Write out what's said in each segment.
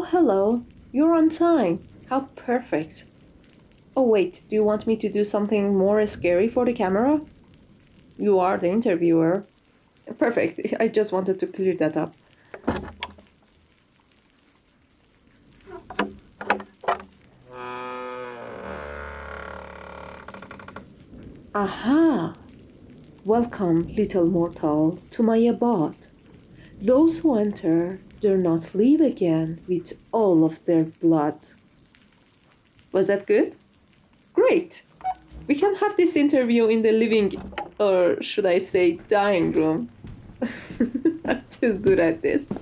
Oh, hello. You're on time. How perfect. Oh, wait, do you want me to do something more scary for the camera? You are the interviewer. Perfect. I just wanted to clear that up. Aha! Welcome, little mortal, to my abode. Those who enter dare not leave again with all of their blood. Was that good? Great! We can have this interview in the living, or should I say, dying room. I'm too good at this.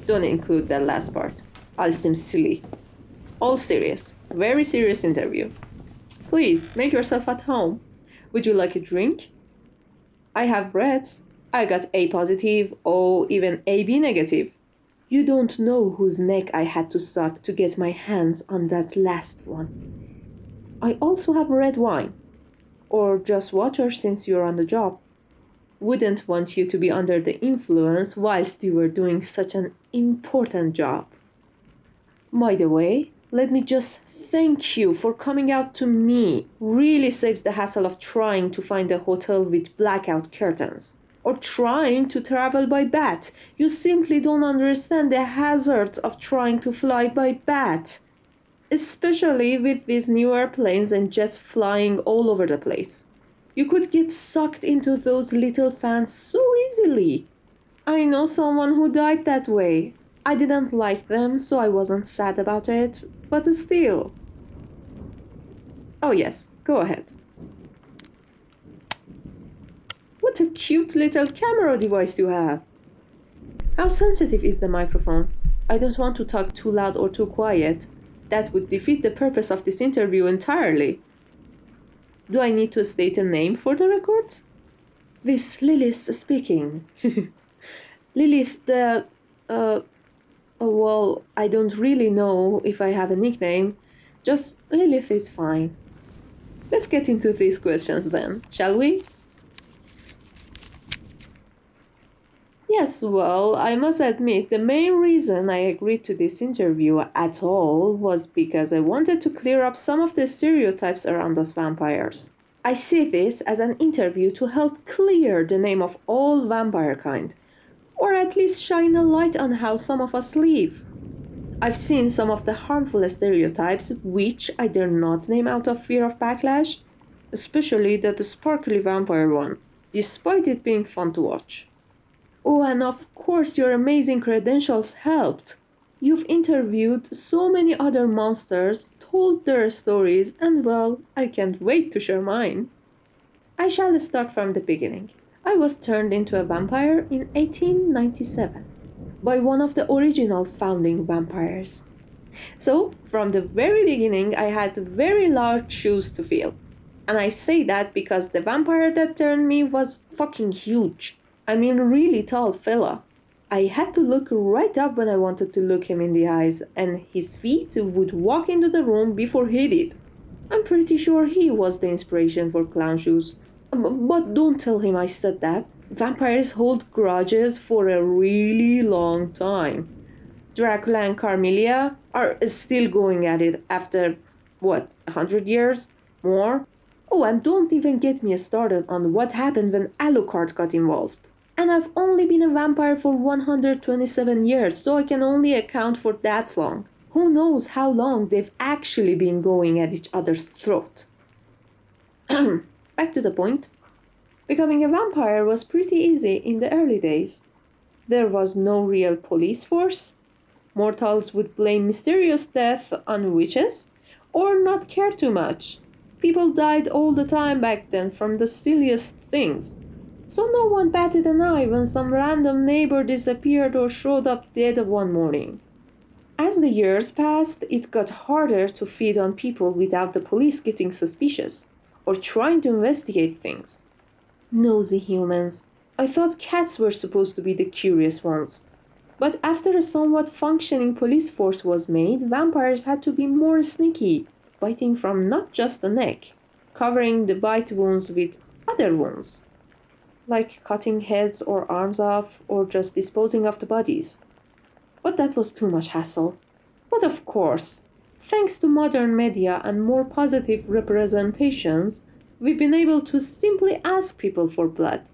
Don't include that last part. I'll seem silly. All serious. Very serious interview. Please, make yourself at home. Would you like a drink? I have Reds. I got A positive, or even AB negative. You don't know whose neck I had to suck to get my hands on that last one. I also have red wine. Or just water since you're on the job. Wouldn't want you to be under the influence whilst you were doing such an important job. By the way, let me just thank you for coming out to me. Really saves the hassle of trying to find a hotel with blackout curtains. Or trying to travel by bat. You simply don't understand the hazards of trying to fly by bat. Especially with these new airplanes and jets flying all over the place. You could get sucked into those little fans so easily. I know someone who died that way. I didn't like them, so I wasn't sad about it, but still. Oh yes, go ahead. What a cute little camera device you have. How sensitive is the microphone? I don't want to talk too loud or too quiet. That would defeat the purpose of this interview entirely. Do I need to state a name for the records? This Lilith speaking. Lilith well, I don't really know if I have a nickname. Just Lilith is fine. Let's get into these questions then, shall we? Yes, well, I must admit the main reason I agreed to this interview at all was because I wanted to clear up some of the stereotypes around us vampires. I see this as an interview to help clear the name of all vampire kind, or at least shine a light on how some of us live. I've seen some of the harmful stereotypes which I dare not name out of fear of backlash, especially the sparkly vampire one, despite it being fun to watch. Oh, and of course your amazing credentials helped. You've interviewed so many other monsters, told their stories, and well, I can't wait to share mine. I shall start from the beginning. I was turned into a vampire in 1897 by one of the original founding vampires. So, from the very beginning, I had very large shoes to fill. And I say that because the vampire that turned me was fucking huge. I mean, really tall fella. I had to look right up when I wanted to look him in the eyes, and his feet would walk into the room before he did. I'm pretty sure he was the inspiration for clown shoes. But don't tell him I said that. Vampires hold grudges for a really long time. Dracula and Carmelia are still going at it after, 100 years? More? Oh, and don't even get me started on what happened when Alucard got involved. And I've only been a vampire for 127 years, so I can only account for that long. Who knows how long they've actually been going at each other's throat. Back to the point. Becoming a vampire was pretty easy in the early days. There was no real police force. Mortals would blame mysterious death on witches, or not care too much. People died all the time back then from the silliest things. So no one batted an eye when some random neighbor disappeared or showed up dead one morning. As the years passed, it got harder to feed on people without the police getting suspicious or trying to investigate things. Nosy humans. I thought cats were supposed to be the curious ones. But after a somewhat functioning police force was made, vampires had to be more sneaky, biting from not just the neck, covering the bite wounds with other wounds, like cutting heads or arms off or just disposing of the bodies. But that was too much hassle. But of course, thanks to modern media and more positive representations, we've been able to simply ask people for blood.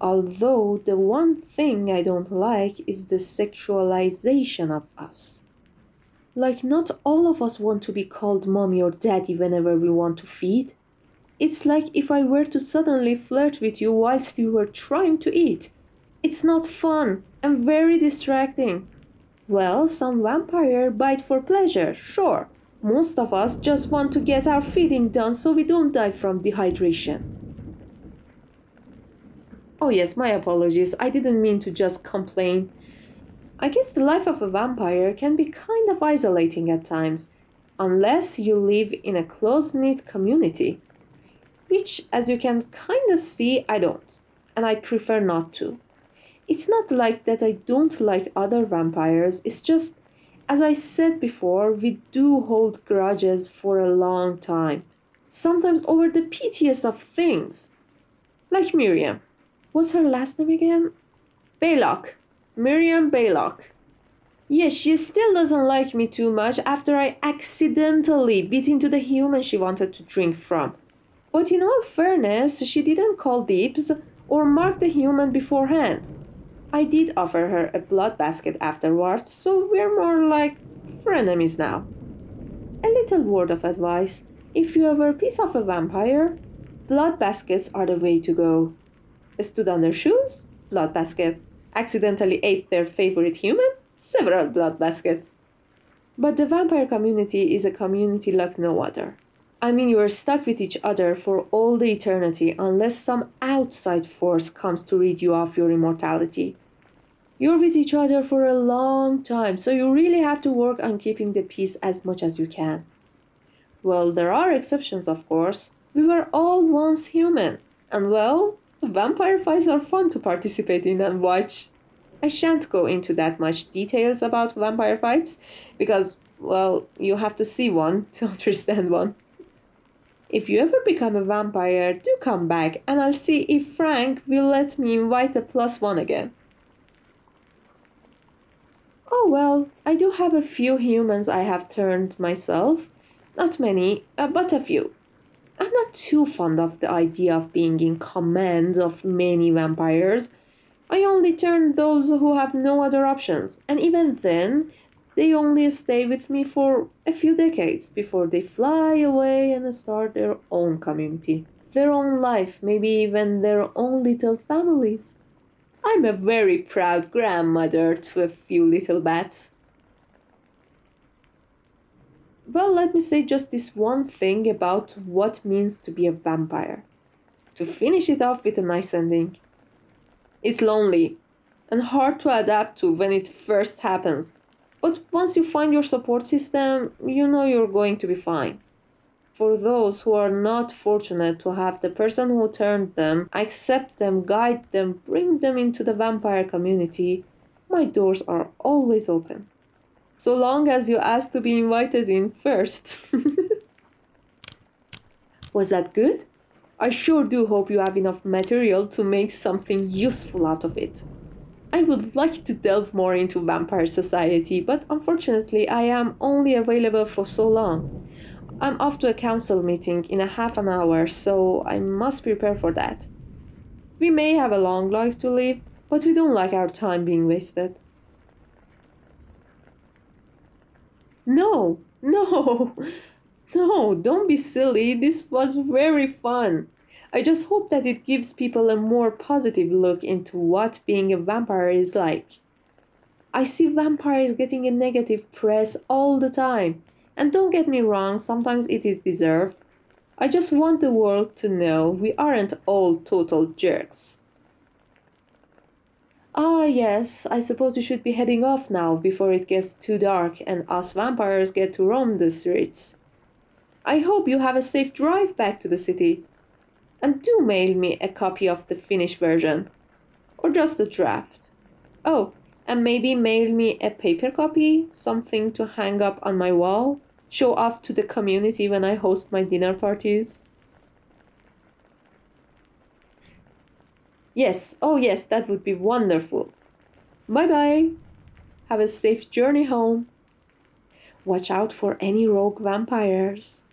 Although the one thing I don't like is the sexualization of us. Like, not all of us want to be called mommy or daddy whenever we want to feed. It's like if I were to suddenly flirt with you whilst you were trying to eat. It's not fun and very distracting. Well, some vampire bite for pleasure, sure. Most of us just want to get our feeding done so we don't die from dehydration. Oh yes, my apologies, I didn't mean to just complain. I guess the life of a vampire can be kind of isolating at times, unless you live in a close-knit community. Which, as you can kinda see, I don't, and I prefer not to. It's not like that I don't like other vampires, it's just, as I said before, we do hold grudges for a long time, sometimes over the pettiest of things. Like Miriam. What's her last name again? Baylock. Miriam Baylock. Yes, she still doesn't like me too much after I accidentally bit into the human she wanted to drink from. But in all fairness, she didn't call dibs or mark the human beforehand. I did offer her a blood basket afterwards, so we're more like frenemies now. A little word of advice: if you ever piss off a vampire, blood baskets are the way to go. Stood on their shoes? Blood basket. Accidentally ate their favorite human? Several blood baskets. But the vampire community is a community like no other. I mean, you are stuck with each other for all the eternity unless some outside force comes to rid you of your immortality. You're with each other for a long time, so you really have to work on keeping the peace as much as you can. Well, there are exceptions, of course. We were all once human, and well, vampire fights are fun to participate in and watch. I shan't go into that much details about vampire fights, because, well, you have to see one to understand one. If you ever become a vampire, do come back, and I'll see if Frank will let me invite a +1 again. Oh well, I do have a few humans I have turned myself. Not many, but a few. I'm not too fond of the idea of being in command of many vampires. I only turn those who have no other options, and even then, they only stay with me for a few decades before they fly away and start their own community, their own life, maybe even their own little families. I'm a very proud grandmother to a few little bats. Well, let me say just this one thing about what it means to be a vampire. To finish it off with a nice ending. It's lonely and hard to adapt to when it first happens. But once you find your support system, you know you're going to be fine. For those who are not fortunate to have the person who turned them, accept them, guide them, bring them into the vampire community, my doors are always open. So long as you ask to be invited in first. Was that good? I sure do hope you have enough material to make something useful out of it. I would like to delve more into vampire society, but unfortunately I am only available for so long. I'm off to a council meeting in a half an hour, so I must prepare for that. We may have a long life to live, but we don't like our time being wasted. No, don't be silly. This was very fun. I just hope that it gives people a more positive look into what being a vampire is like. I see vampires getting a negative press all the time. And don't get me wrong, sometimes it is deserved. I just want the world to know we aren't all total jerks. Ah yes, I suppose you should be heading off now before it gets too dark and us vampires get to roam the streets. I hope you have a safe drive back to the city. And do mail me a copy of the finished version. Or just a draft. Oh, and maybe mail me a paper copy, something to hang up on my wall, show off to the community when I host my dinner parties. Yes, oh yes, that would be wonderful. Bye bye. Have a safe journey home. Watch out for any rogue vampires.